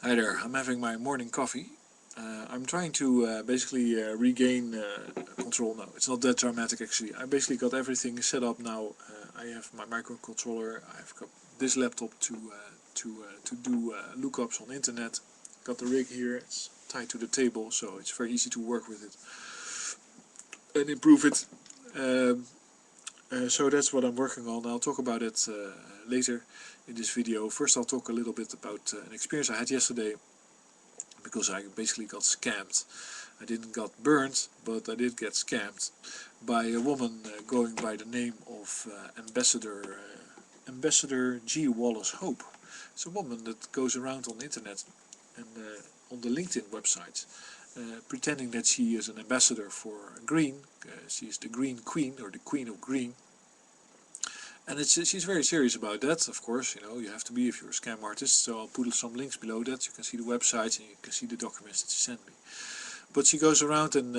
Hi there, I'm having my morning coffee. I'm trying to basically regain control now. It's not that dramatic actually. I basically got everything set up now. I have my microcontroller. I've got this laptop to do lookups on internet. Got the rig here. It's tied to the table, so it's very easy to work with it and improve it. Um, so that's what I'm working on. I'll talk about it later in this video. First, I'll talk a little bit about an experience I had yesterday, because I basically got scammed. I didn't got burned, but I did get scammed by a woman going by the name of Ambassador G. Wallace Hope. It's a woman that goes around on the internet and on the LinkedIn website, pretending that she is an ambassador for green. She is the Green Queen, or the Queen of Green. And she's very serious about that, of course. You have to be if you're a scam artist. So I'll put some links below that. You can see the website and you can see the documents that she sent me. But she goes around and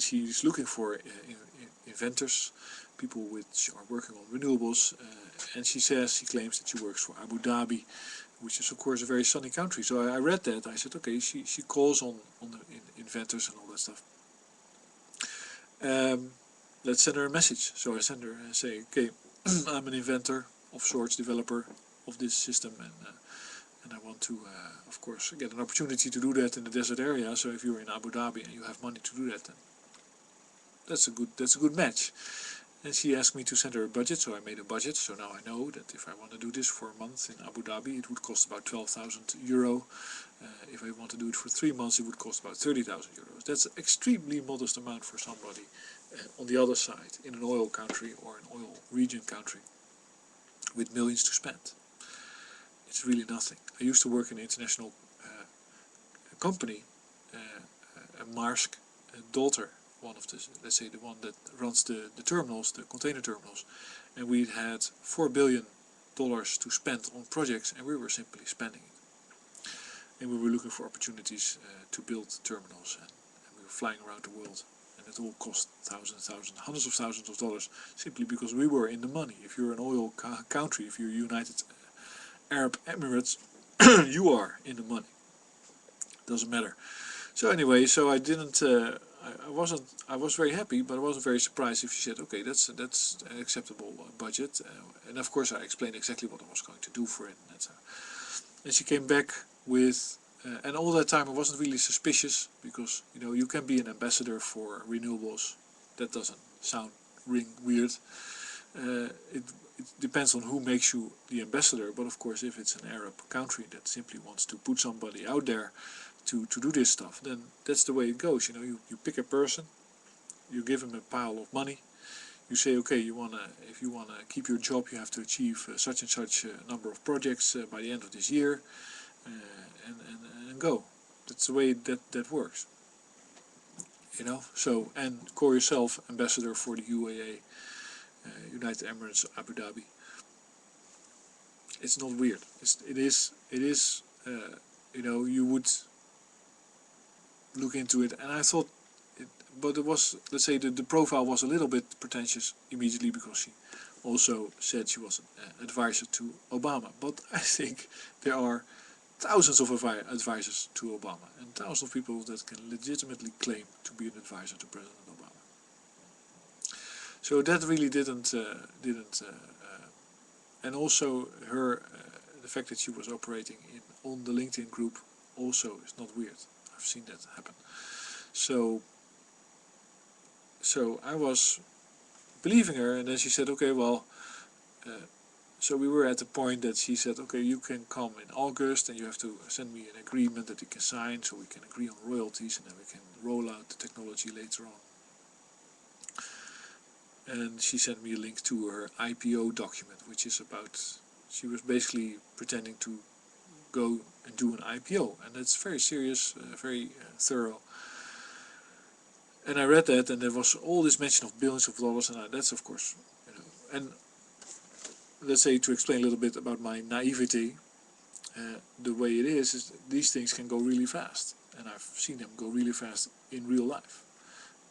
she's looking for inventors, people which are working on renewables. And she claims that she works for Abu Dhabi, which is of course a very sunny country. So I read that. I said, okay, she calls on the inventors and all that stuff. Let's send her a message. So I send her and say, okay, I'm an inventor of sorts, developer of this system, and I want to, of course, get an opportunity to do that in the desert area. So if you're in Abu Dhabi and you have money to do that, then that's a good match. And she asked me to send her a budget, so I made a budget. So now I know that if I want to do this for a month in Abu Dhabi, it would cost about 12,000 euro. If I want to do it for 3 months, it would cost about 30,000 euros. That's an extremely modest amount for somebody on the other side, in an oil country or an oil region country with millions to spend. It's really nothing. I used to work in an international company, Maersk daughter, one of the, let's say the one that runs the terminals, the container terminals, and we had $4 billion to spend on projects, and we were simply spending it. And we were looking for opportunities to build terminals, and we were flying around the world. And it all cost thousands, hundreds of thousands of dollars, simply because we were in the money. If you're an oil country, if you're United Arab Emirates, you are in the money. Doesn't matter. So anyway, so I didn't. I was very happy, but I wasn't very surprised if she said, okay, that's an acceptable budget. And of course, I explained exactly what I was going to do for it. And she came back with. And all that time I wasn't really suspicious, because you can be an ambassador for renewables. That doesn't ring weird. It depends on who makes you the ambassador, but of course if it's an Arab country that simply wants to put somebody out there to do this stuff, then that's the way it goes. You pick a person, you give him a pile of money, you say, okay, if you wanna keep your job, you have to achieve such and such number of projects by the end of this year. And go. That's the way that works. So, and call yourself ambassador for the UAE, United Emirates, Abu Dhabi. It's not weird. It is. You would look into it, and I thought, but it was, let's say, the profile was a little bit pretentious immediately, because she also said she was an advisor to Obama. But I think there are thousands of advisors to Obama, and thousands of people that can legitimately claim to be an advisor to President Obama. So that really didn't. And also the fact that she was operating on the LinkedIn group also is not weird. I've seen that happen. So I was believing her, and then she said, okay, well. So we were at the point that she said, okay, you can come in August and you have to send me an agreement that you can sign, so we can agree on royalties, and then we can roll out the technology later on. And she sent me a link to her IPO document, which is about, she was basically pretending to go and do an IPO, and that's very serious, very thorough. And I read that, and there was all this mention of billions of dollars, and that's of course, and let's say, to explain a little bit about my naivety, the way it is these things can go really fast, and I've seen them go really fast in real life,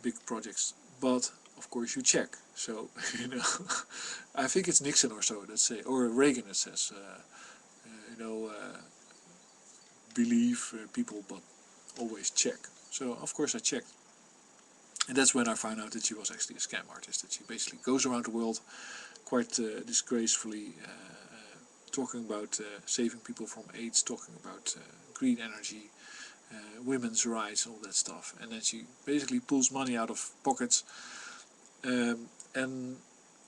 big projects. But of course you check. So I think it's Nixon or so that say, or Reagan that says, believe people, but always check. So of course I checked. And that's when I found out that she was actually a scam artist, that she basically goes around the world quite disgracefully talking about saving people from AIDS, talking about green energy, women's rights, all that stuff. And then she basically pulls money out of pockets, and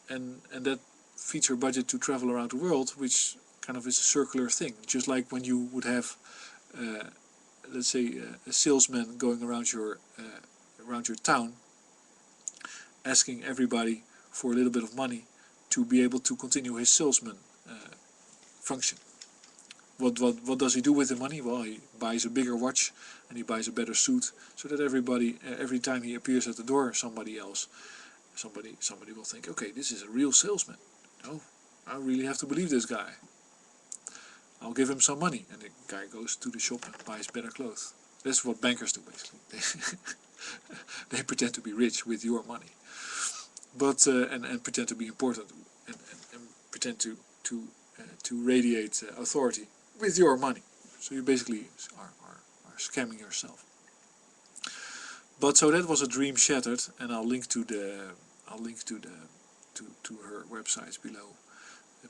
that feeds her budget to travel around the world, which kind of is a circular thing. Just like when you would have, let's say, a salesman going around your town, asking everybody for a little bit of money to be able to continue his salesman function. What does he do with the money? Well, he buys a bigger watch and he buys a better suit, so that everybody, every time he appears at the door, somebody will think, okay, this is a real salesman. No, I really have to believe this guy. I'll give him some money, and the guy goes to the shop and buys better clothes. That's what bankers do, basically. They pretend to be rich with your money, but and pretend to be important, and pretend to radiate authority with your money. So you basically are scamming yourself. But so that was a dream shattered, and I'll link to her websites below,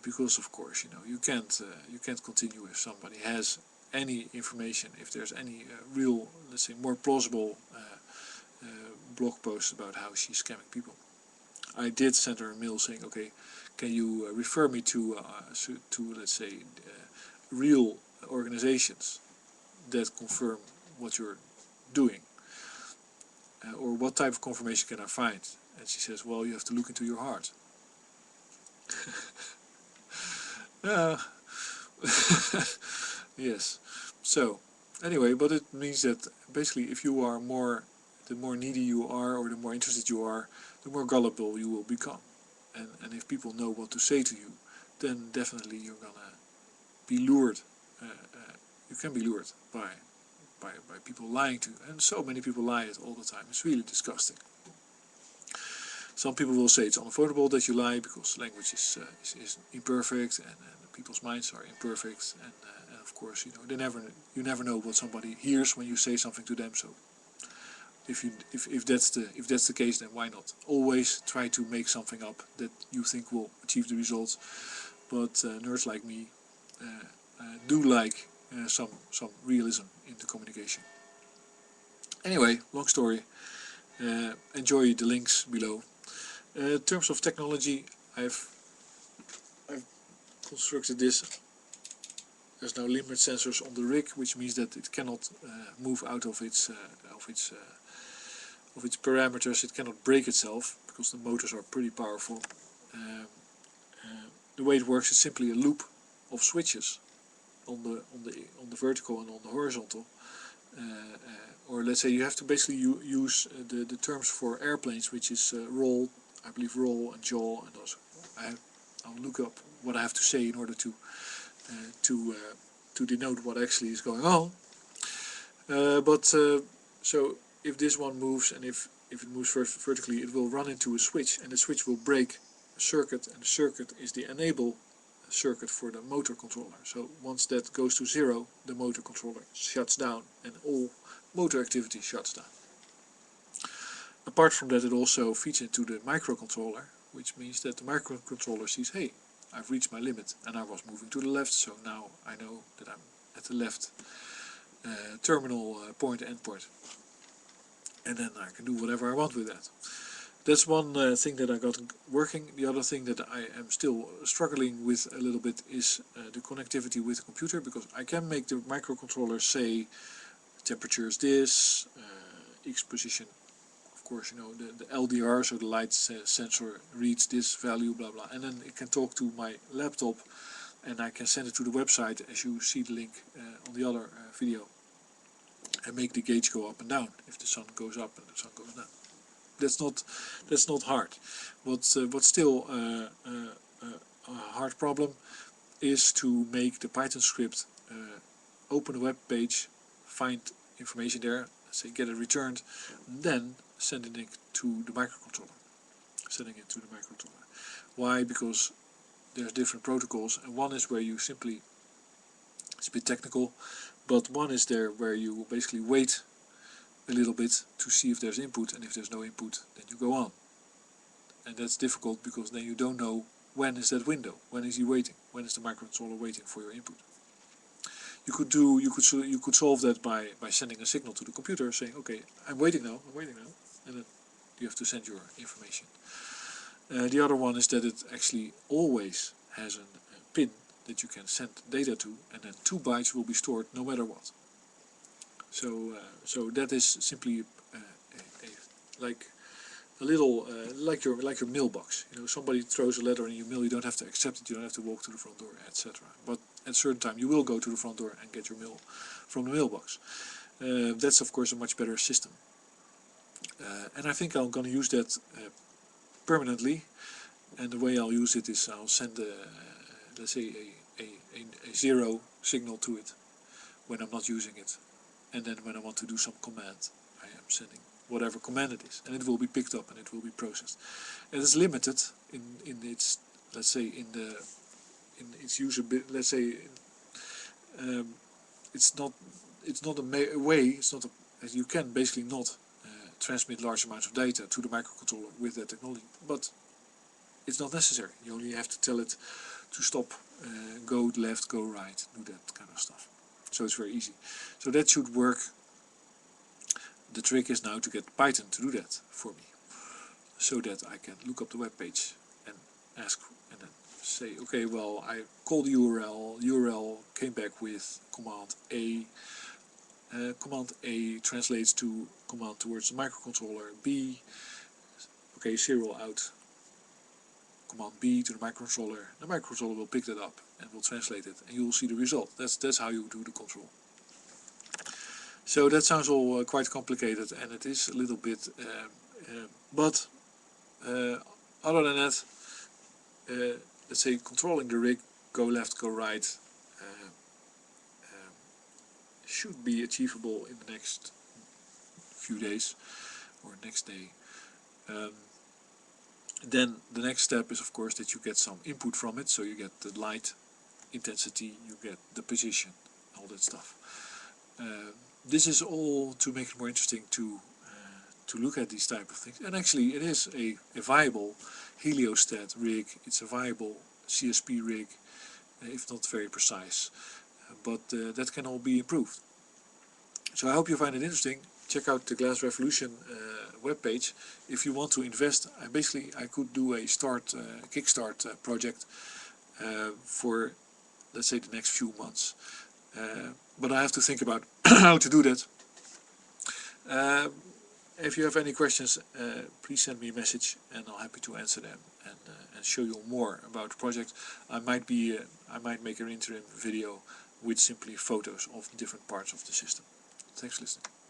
because of course you can't continue if somebody has any information, if there's any real, let's say, more plausible blog posts about how she's scamming people. I did send her a mail saying, okay, can you refer me to let's say real organizations that confirm what you're doing, or what type of confirmation can I find? And she says, well, you have to look into your heart. Yes. So anyway, but it means that basically if you are the more needy you are, or the more interested you are, the more gullible you will become. And if people know what to say to you, then definitely you're gonna be lured. You can be lured by people lying to you, and so many people lie it all the time. It's really disgusting. Some people will say it's unavoidable that you lie because language is imperfect, and people's minds are imperfect, and of course you never know what somebody hears when you say something to them. So if that's the case, then why not? Always try to make something up that you think will achieve the results. But nerds like me do like some realism in the communication. Anyway, long story. Enjoy the links below. In terms of technology, I've constructed this. There's now limit sensors on the rig, which means that it cannot move out of its parameters. It cannot break itself because the motors are pretty powerful. The way it works is simply a loop of switches on the vertical and on the horizontal. Or let's say you have to basically use the terms for airplanes, which is roll, I believe roll and yaw, and those. I'll look up what I have to say in order to denote what actually is going on. So if this one moves, and if it moves vertically, it will run into a switch, and the switch will break a circuit, and the circuit is the enable circuit for the motor controller. So once that goes to zero, the motor controller shuts down, and all motor activity shuts down. Apart from that, it also feeds into the microcontroller, which means that the microcontroller sees, hey, I've reached my limit, and I was moving to the left, so now I know that I'm at the left terminal point, endpoint, and then I can do whatever I want with that. That's one thing that I got working. The other thing that I am still struggling with a little bit is the connectivity with the computer, because I can make the microcontroller say temperature is this, X position, of course, the LDR, so the light sensor reads this value, blah blah, and then it can talk to my laptop, and I can send it to the website, as you see the link on the other video, and make the gauge go up and down if the sun goes up and the sun goes down. That's not hard. What's still a hard problem is to make the Python script open a web page, find information there, say get it returned, and then sending it to the microcontroller. Why? Because there's different protocols, and one is where you simply It's a bit technical, but one is there where you basically wait a little bit to see if there's input, and if there's no input, then you go on. And that's difficult because then you don't know when is that window, when is he waiting, when is the microcontroller waiting for your input. You could solve that by sending a signal to the computer saying, okay, I'm waiting now, and then you have to send your information. The other one is that it actually always has a pin that you can send data to, and then 2 bytes will be stored no matter what. So that is simply like a little like your mailbox. You know, somebody throws a letter in your mail, you don't have to accept it, you don't have to walk to the front door, etc. But at a certain time you will go to the front door and get your mail from the mailbox. That's of course a much better system, and I think I'm going to use that permanently. And the way I'll use it is I'll send let's say a 0 signal to it when I'm not using it, and then when I want to do some command, I am sending whatever command it is, and it will be picked up and it will be processed. And it's limited in its, let's say, in its usability. Let's say it's not a way. It's not you can basically not transmit large amounts of data to the microcontroller with that technology, but it's not necessary. You only have to tell it to stop, go left, go right, do that kind of stuff. So it's very easy. So that should work. The trick is now to get Python to do that for me, so that I can look up the web page and ask, and then say, okay, well, I called the URL came back with command A. Command A translates to command towards the microcontroller B. Okay, serial out command B to the microcontroller. The microcontroller will pick that up and will translate it, and you will see the result. That's how you do the control. So that sounds all quite complicated, and it is a little bit, but other than that, let's say controlling the rig, go left, go right, should be achievable in the next few days or next day. Then the next step is of course that you get some input from it, so you get the light intensity, you get the position, all that stuff. This is all to make it more interesting to look at these type of things. And actually it is a viable heliostat rig, it's a viable CSP rig, if not very precise, but that can all be improved. So I hope you find it interesting. Check out the Glass Revolution webpage. If you want to invest, I could do a kickstart project for, let's say, the next few months. But I have to think about how to do that. If you have any questions, please send me a message, and I'll be happy to answer them and show you more about the project. I might make an interim video with simply photos of different parts of the system. Thanks for listening.